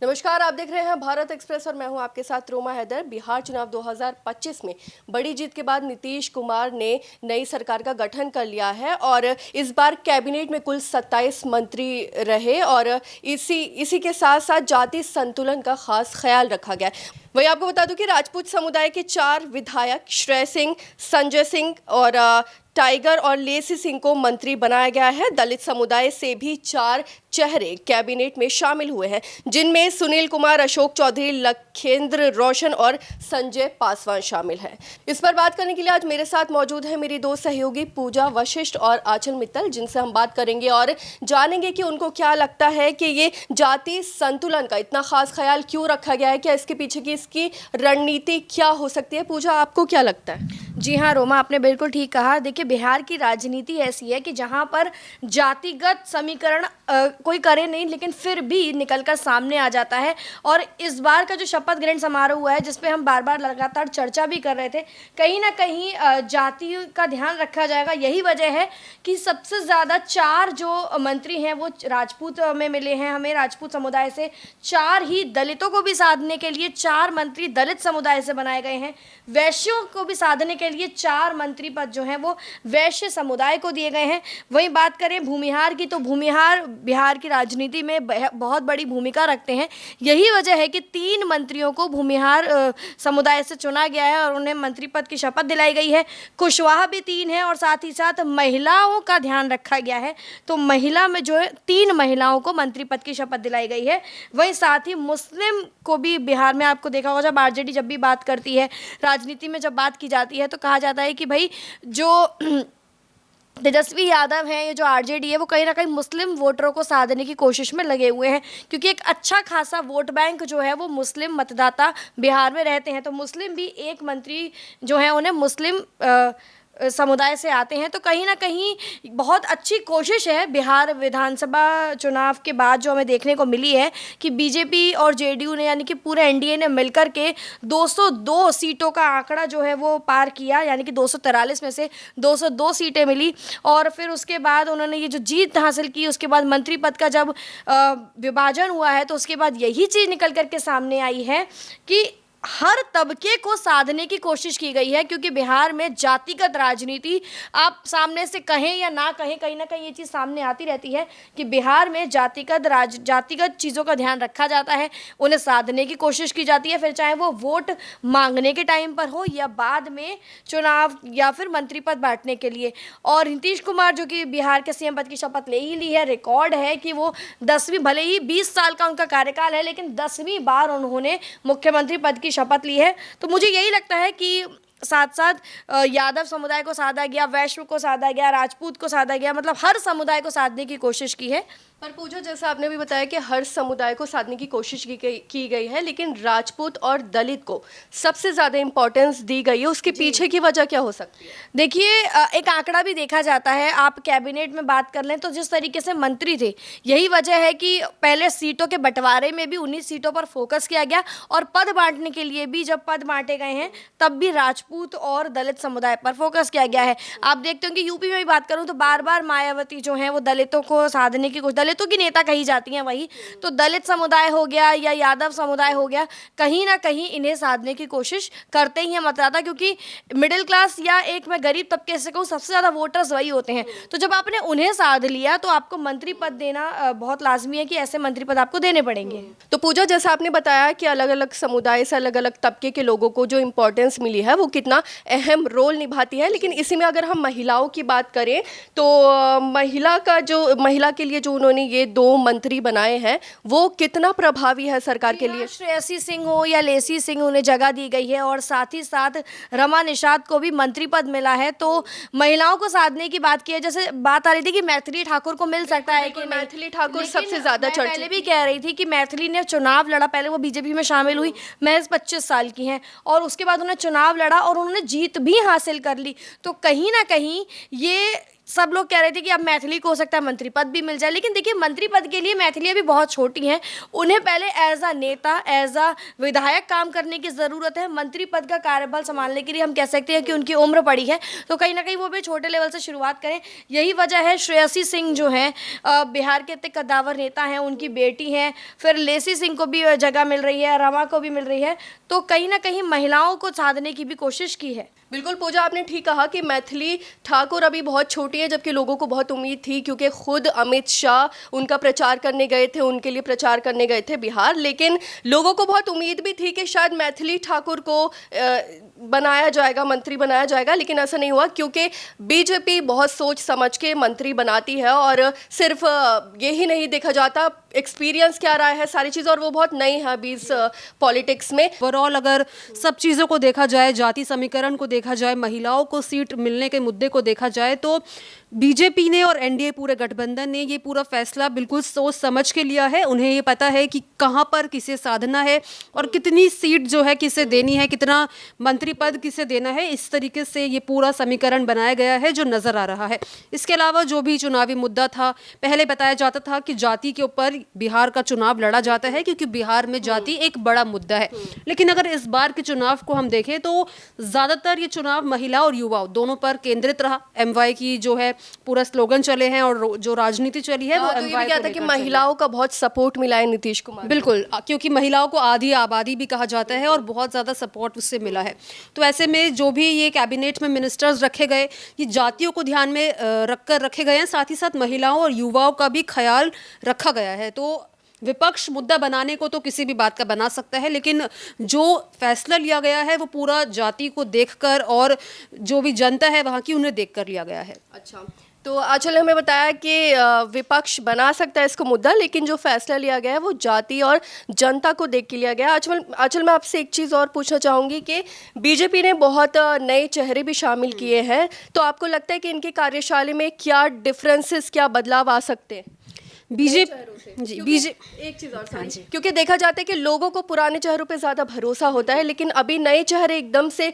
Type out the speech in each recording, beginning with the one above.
नमस्कार, आप देख रहे हैं भारत एक्सप्रेस और मैं हूं आपके साथ रोमा हैदर। बिहार चुनाव 2025 में बड़ी जीत के बाद नीतीश कुमार ने नई सरकार का गठन कर लिया है और इस बार कैबिनेट में कुल 27 मंत्री रहे और इसी के साथ साथ जाति संतुलन का खास ख्याल रखा गया। वही आपको बता दूं कि राजपूत समुदाय के 4 विधायक श्रेय सिंह, संजय सिंह और टाइगर और लेसी सिंह को मंत्री बनाया गया है। दलित समुदाय से भी 4 चेहरे कैबिनेट में शामिल हुए हैं, जिनमें सुनील कुमार, अशोक चौधरी, लखेंद्र रोशन और संजय पासवान शामिल हैं। इस पर बात करने के लिए आज मेरे साथ मौजूद है मेरी 2 सहयोगी पूजा वशिष्ठ और आंचल मित्तल, जिनसे हम बात करेंगे और जानेंगे कि उनको क्या लगता है कि ये जाति संतुलन का इतना खास ख्याल क्यों रखा गया है, क्या इसके पीछे की इसकी रणनीति क्या हो सकती है। पूजा, आपको क्या लगता है? जी हाँ रोमा, आपने बिल्कुल ठीक कहा। देखिए, बिहार की राजनीति ऐसी है कि जहाँ पर जातिगत समीकरण कोई करे नहीं, लेकिन फिर भी निकलकर सामने आ जाता है। और इस बार का जो शपथ ग्रहण समारोह हुआ है, जिस पे हम बार बार लगातार चर्चा भी कर रहे थे, कहीं ना कहीं जाति का ध्यान रखा जाएगा। यही वजह है कि सबसे ज़्यादा 4 जो मंत्री हैं वो राजपूत में मिले हैं हमें, राजपूत समुदाय से। 4 ही दलितों को भी साधने के लिए 4 मंत्री दलित समुदाय से बनाए गए हैं। वैश्यों को भी साधने के लिए 4 मंत्री पद जो हैं वो वैश्य समुदाय को दिए गए हैं। वहीं बात करें भूमिहार की, तो भूमिहार बिहार की राजनीति में बहुत बड़ी भूमिका रखते हैं। यही वजह है कि 3 मंत्रियों को भूमिहार समुदाय से चुना गया है और उन्हें मंत्री पद की शपथ दिलाई गई है। कुशवाहा भी 3 है और साथ ही साथ महिलाओं का ध्यान रखा गया है, तो महिला में जो है 3 महिलाओं को मंत्री पद की शपथ दिलाई गई है। वहीं साथ ही मुस्लिम को भी बिहार में, आपको देखा होगा, जब आरजेडी जब भी बात करती है, राजनीति में जब बात की जाती है, तो कहा जाता है कि भाई जो तेजस्वी यादव हैं, ये जो आरजेडी है, वो कहीं ना कहीं मुस्लिम वोटरों को साधने की कोशिश में लगे हुए हैं, क्योंकि एक अच्छा खासा वोट बैंक जो है वो मुस्लिम मतदाता बिहार में रहते हैं। तो मुस्लिम भी एक मंत्री जो है उन्हें मुस्लिम समुदाय से आते हैं। तो कहीं ना कहीं बहुत अच्छी कोशिश है बिहार विधानसभा चुनाव के बाद जो हमें देखने को मिली है कि बीजेपी और जेडीयू ने, यानी कि पूरे एनडीए ने मिलकर के 202 सीटों का आंकड़ा जो है वो पार किया, यानी कि 243 में से 202 सीटें मिली। और फिर उसके बाद उन्होंने ये जो जीत हासिल की, उसके बाद मंत्री पद का जब विभाजन हुआ है, तो उसके बाद यही चीज़ निकल करके सामने आई है कि हर तबके को साधने की कोशिश की गई है, क्योंकि बिहार में जातिगत राजनीति, आप सामने से कहें या ना कहें, कहीं ना कहीं ये चीज़ सामने आती रहती है कि बिहार में जातिगत चीज़ों का ध्यान रखा जाता है, उन्हें साधने की कोशिश की जाती है, फिर चाहे वो वोट मांगने के टाइम पर हो या बाद में चुनाव या फिर मंत्री पद बांटने के लिए। और नीतीश कुमार जो कि बिहार के सीएम पद की शपथ ले ही ली है, रिकॉर्ड है कि वो 10वीं, भले ही 20 साल का उनका कार्यकाल है, लेकिन 10वीं बार उन्होंने मुख्यमंत्री पद की शपथ ली है। तो मुझे यही लगता है कि साथ साथ यादव समुदाय को साधा गया, वैश्य को साधा गया, राजपूत को साधा गया, मतलब हर समुदाय को साधने की कोशिश की है। पर पूजा, जैसा आपने भी बताया कि हर समुदाय को साधने की कोशिश की गई है, लेकिन राजपूत और दलित को सबसे ज़्यादा इंपॉर्टेंस दी गई है, उसके पीछे की वजह क्या हो सकती है? देखिए, एक आंकड़ा भी देखा जाता है, आप कैबिनेट में बात कर लें तो जिस तरीके से मंत्री थे, यही वजह है कि पहले सीटों के बंटवारे में भी 19 सीटों पर फोकस किया गया, और पद बांटने के लिए भी जब पद बांटे गए हैं तब भी राजपूत और दलित समुदाय पर फोकस किया गया है। आप देखते हो कि यूपी में भी बात करूं तो बार बार मायावती जो हैं वो दलितों को साधने की कोशिश, दलितों की नेता कही जाती हैं वही, तो दलित समुदाय हो गया या यादव समुदाय हो गया, कहीं ना कहीं इन्हें साधने की कोशिश करते ही हैं मतदाता, क्योंकि मिडिल क्लास या एक मैं गरीब तबके से कहूँ, सबसे ज़्यादा वोटर्स वही होते हैं। तो जब आपने उन्हें साध लिया तो आपको मंत्री पद देना बहुत लाजमी है कि ऐसे मंत्री पद आपको देने पड़ेंगे। तो पूजा, जैसा आपने बताया कि अलग अलग समुदाय से अलग अलग तबके के लोगों को जो इम्पोर्टेंस मिली है वो कितना अहम रोल निभाती है, लेकिन इसी में अगर हम महिलाओं की बात करें तो महिला के लिए जो उन्होंने ये 2 मंत्री बनाए हैं वो कितना प्रभावी है सरकार के लिए? श्रेयसी सिंह हो या लेसी सिंह, उन्हें जगह दी गई है, और साथ ही साथ रमा निषाद को भी मंत्री पद मिला है। तो महिलाओं को साधने की बात की है, जैसे बात आ रही थी कि मैथिली ठाकुर को मिल सकता है कि मैथिली ठाकुर सबसे ज्यादा चर्चित। पहले भी कह रही थी कि मैथिली ने चुनाव लड़ा, पहले वो बीजेपी में शामिल हुई, महज 25 साल की हैं, और उसके बाद उन्होंने चुनाव लड़ा और उन्होंने जीत भी हासिल कर ली। तो कहीं ना कहीं ये सब लोग कह रहे थे कि अब मैथिली को हो सकता है मंत्री पद भी मिल जाए, लेकिन देखिए मंत्री पद के लिए मैथिली अभी बहुत छोटी हैं, उन्हें पहले एज अ नेता, एज अ विधायक काम करने की ज़रूरत है। मंत्री पद का कार्यभार संभालने के लिए हम कह सकते हैं कि उनकी उम्र बड़ी है, तो कहीं ना कहीं वो भी छोटे लेवल से शुरुआत करें। यही वजह है श्रेयसी सिंह जो हैं बिहार के इतने कद्दावर नेता हैं, उनकी बेटी हैं, फिर लेसी सिंह को भी जगह मिल रही है, रमा को भी मिल रही है, तो कहीं ना कहीं महिलाओं को साधने की भी कोशिश की है। बिल्कुल पूजा, आपने ठीक कहा कि मैथिली ठाकुर अभी बहुत छोटी है, जबकि लोगों को बहुत उम्मीद थी, क्योंकि खुद अमित शाह उनका प्रचार करने गए थे, उनके लिए प्रचार करने गए थे बिहार। लेकिन लोगों को बहुत उम्मीद भी थी कि शायद मैथिली ठाकुर को बनाया जाएगा, मंत्री बनाया जाएगा, लेकिन ऐसा नहीं हुआ, क्योंकि बीजेपी बहुत सोच समझ के मंत्री बनाती है और सिर्फ यही नहीं देखा जाता एक्सपीरियंस क्या रहा है, सारी चीज़, और वो बहुत नई है अभी इस पॉलिटिक्स में। ओवरऑल अगर सब चीज़ों को देखा जाए, जाति समीकरण को देखा जाए, महिलाओं को सीट मिलने के मुद्दे को देखा जाए, तो बीजेपी ने और एनडीए पूरे गठबंधन ने ये पूरा फैसला बिल्कुल सोच समझ के लिया है। उन्हें ये पता है कि कहाँ पर किसे साधना है और कितनी सीट जो है किसे देनी है, कितना मंत्री पद किसे देना है। इस तरीके से ये पूरा समीकरण बनाया गया है जो नज़र आ रहा है। इसके अलावा जो भी चुनावी मुद्दा था, पहले बताया जाता था कि जाति के ऊपर बिहार का चुनाव लड़ा जाता है क्योंकि बिहार में जाति एक बड़ा मुद्दा है। लेकिन अगर इस बार के चुनाव को हम देखें तो ज़्यादातर ये चुनाव महिला और युवाओं दोनों पर केंद्रित रहा। एमवाई की जो है पूरा स्लोगन चले हैं और जो राजनीति चली है वो तो ये भी एमवाई क्या को था कि लेकर महिलाओं का बहुत सपोर्ट मिला है नीतीश कुमार। बिल्कुल, क्योंकि महिलाओं को आधी आबादी भी कहा जाता है और बहुत ज़्यादा सपोर्ट उससे मिला है। तो ऐसे में जो भी ये कैबिनेट में मिनिस्टर्स रखे गए, ये जातियों को ध्यान में रखकर रखे गए हैं, साथ ही साथ महिलाओं और युवाओं का भी ख्याल रखा गया है। तो विपक्ष मुद्दा बनाने को तो किसी भी बात का बना सकता है, लेकिन जो फैसला लिया गया है वो पूरा जाति को देखकर और जो भी जनता है वहाँ की उन्हें देखकर लिया गया है। अच्छा, तो आंचल ने हमें बताया कि विपक्ष बना सकता है इसको मुद्दा, लेकिन जो फैसला लिया गया है वो जाति और जनता को देख के लिया गया है। आंचल मैं आपसे एक चीज़ और पूछना चाहूँगी कि बीजेपी ने बहुत नए चेहरे भी शामिल किए हैं, तो आपको लगता है कि इनके कार्यशाला में क्या डिफरेंसेस, क्या बदलाव आ सकते हैं बीजेपी एक चीज़ और सॉरी, क्योंकि देखा जाता है कि लोगों को पुराने चेहरों पे ज़्यादा भरोसा होता है, लेकिन अभी नए चेहरे एकदम से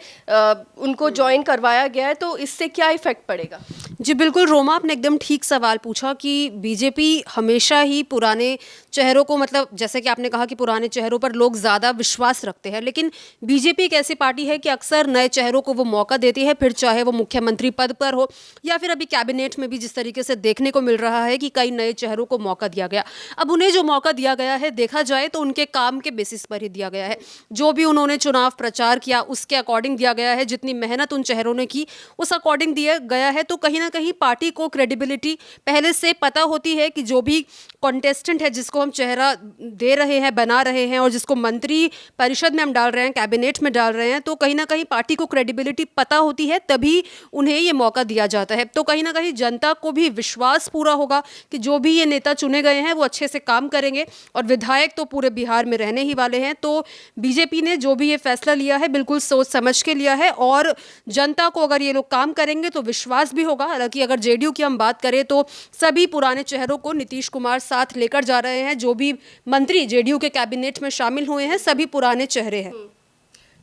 उनको ज्वाइन करवाया गया है, तो इससे क्या इफेक्ट पड़ेगा? जी बिल्कुल रोमा, आपने एकदम ठीक सवाल पूछा कि बीजेपी हमेशा ही पुराने चेहरों को, मतलब जैसे कि आपने कहा कि पुराने चेहरों पर लोग ज़्यादा विश्वास रखते हैं, लेकिन बीजेपी एक ऐसी पार्टी है कि अक्सर नए चेहरों को वो मौका देती है, फिर चाहे वो मुख्यमंत्री पद पर हो या फिर अभी कैबिनेट में भी जिस तरीके से देखने को मिल रहा है कि कई नए चेहरों को मौका दिया गया। अब उन्हें जो मौका दिया गया है, देखा जाए तो उनके काम के बेसिस पर ही दिया गया है। जो भी उन्होंने चुनाव प्रचार किया उसके अकॉर्डिंग दिया गया है, जितनी मेहनत उन चेहरों ने की उस अकॉर्डिंग दिया गया है। तो कहीं ना कहीं पार्टी को क्रेडिबिलिटी पहले से पता होती है कि जो भी कॉन्टेस्टेंट है, जिसको हम चेहरा दे रहे हैं, बना रहे हैं और जिसको मंत्री परिषद में हम डाल रहे हैं, कैबिनेट में डाल रहे हैं, तो कहीं ना कहीं पार्टी को क्रेडिबिलिटी पता होती है, तभी उन्हें ये मौका दिया जाता है। तो कहीं ना कहीं जनता को भी विश्वास पूरा होगा कि जो भी ये नेता चुने गए हैं वो अच्छे से काम करेंगे, और विधायक तो पूरे बिहार में रहने ही वाले हैं। तो बीजेपी ने जो भी ये फैसला लिया है बिल्कुल सोच समझ के लिया है, और जनता को अगर ये लोग काम करेंगे तो विश्वास भी होगा। हालांकि अगर जेडीयू की हम बात करें तो सभी पुराने चेहरों को नीतीश कुमार साथ लेकर जा रहे हैं। जो भी मंत्री जेडीयू के कैबिनेट में शामिल हुए हैं सभी पुराने चेहरे हैं।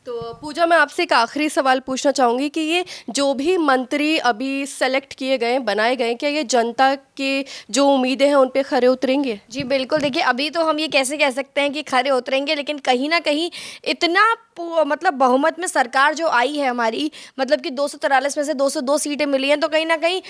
तो पूजा, मैं आपसे एक आखिरी सवाल पूछना चाहूँगी कि ये जो भी मंत्री अभी सेलेक्ट किए गए, बनाए गए, क्या ये जनता के जो उम्मीदें हैं उन पे खरे उतरेंगे? जी बिल्कुल, देखिए अभी तो हम ये कैसे कह सकते हैं कि खरे उतरेंगे, लेकिन कहीं ना कहीं इतना मतलब बहुमत में सरकार जो आई है हमारी, मतलब कि 243 में से 202 सीटें मिली हैं, तो कहीं ना कहीं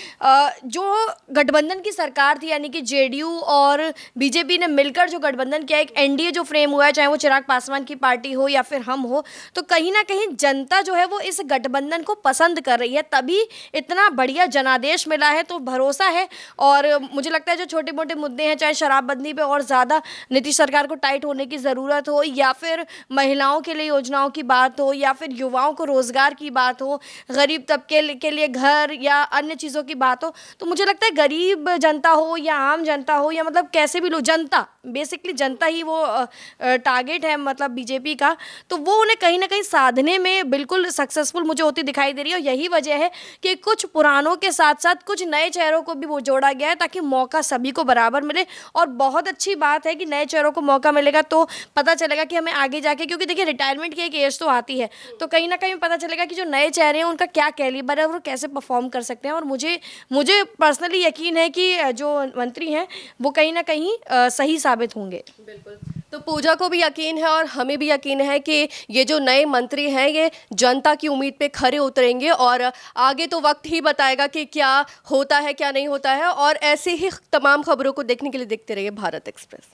जो गठबंधन की सरकार थी, यानी कि जेडीयू और बीजेपी ने मिलकर जो गठबंधन किया, एक एनडीए जो फ्रेम हुआ है, चाहे वो चिराग पासवान की पार्टी हो या फिर हम हो, तो कहीं ना कहीं जनता जो है वो इस गठबंधन को पसंद कर रही है, तभी इतना बढ़िया जनादेश मिला है। तो भरोसा है, और मुझे लगता है जो छोटे मोटे मुद्दे हैं, चाहे शराबबंदी पे और ज़्यादा नीतीश सरकार को टाइट होने की ज़रूरत हो, या फिर महिलाओं के लिए योजनाओं की बात हो, या फिर युवाओं को रोज़गार की बात हो, गरीब तबके के लिए घर या अन्य चीज़ों की बात हो, तो मुझे लगता है गरीब जनता हो या आम जनता हो, या मतलब कैसे भी लोग, जनता बेसिकली जनता ही वो टारगेट है मतलब बीजेपी का, तो वो उन्हें कहीं ना कहीं कहीं साधने में बिल्कुल सक्सेसफुल मुझे होती दिखाई दे रही है। और यही वजह है कि कुछ पुरानों के साथ साथ कुछ नए चेहरों को भी वो जोड़ा गया है ताकि मौका सभी को बराबर मिले। और बहुत अच्छी बात है कि नए चेहरों को मौका मिलेगा तो पता चलेगा कि हमें आगे जाके, क्योंकि देखिए रिटायरमेंट की एक एज तो आती है, तो कहीं ना कहीं पता चलेगा कि जो नए चेहरे हैं उनका क्या कैलिबर है, वो कैसे परफॉर्म कर सकते हैं। और मुझे पर्सनली यकीन है कि जो मंत्री हैं वो कहीं ना कहीं सही साबित होंगे। बिल्कुल। तो पूजा को भी यकीन है और हमें भी यकीन है कि ये जो नए मंत्री हैं ये जनता की उम्मीद पे खरे उतरेंगे और आगे तो वक्त ही बताएगा कि क्या होता है क्या नहीं होता है। और ऐसे ही तमाम खबरों को देखने के लिए देखते रहिए भारत एक्सप्रेस।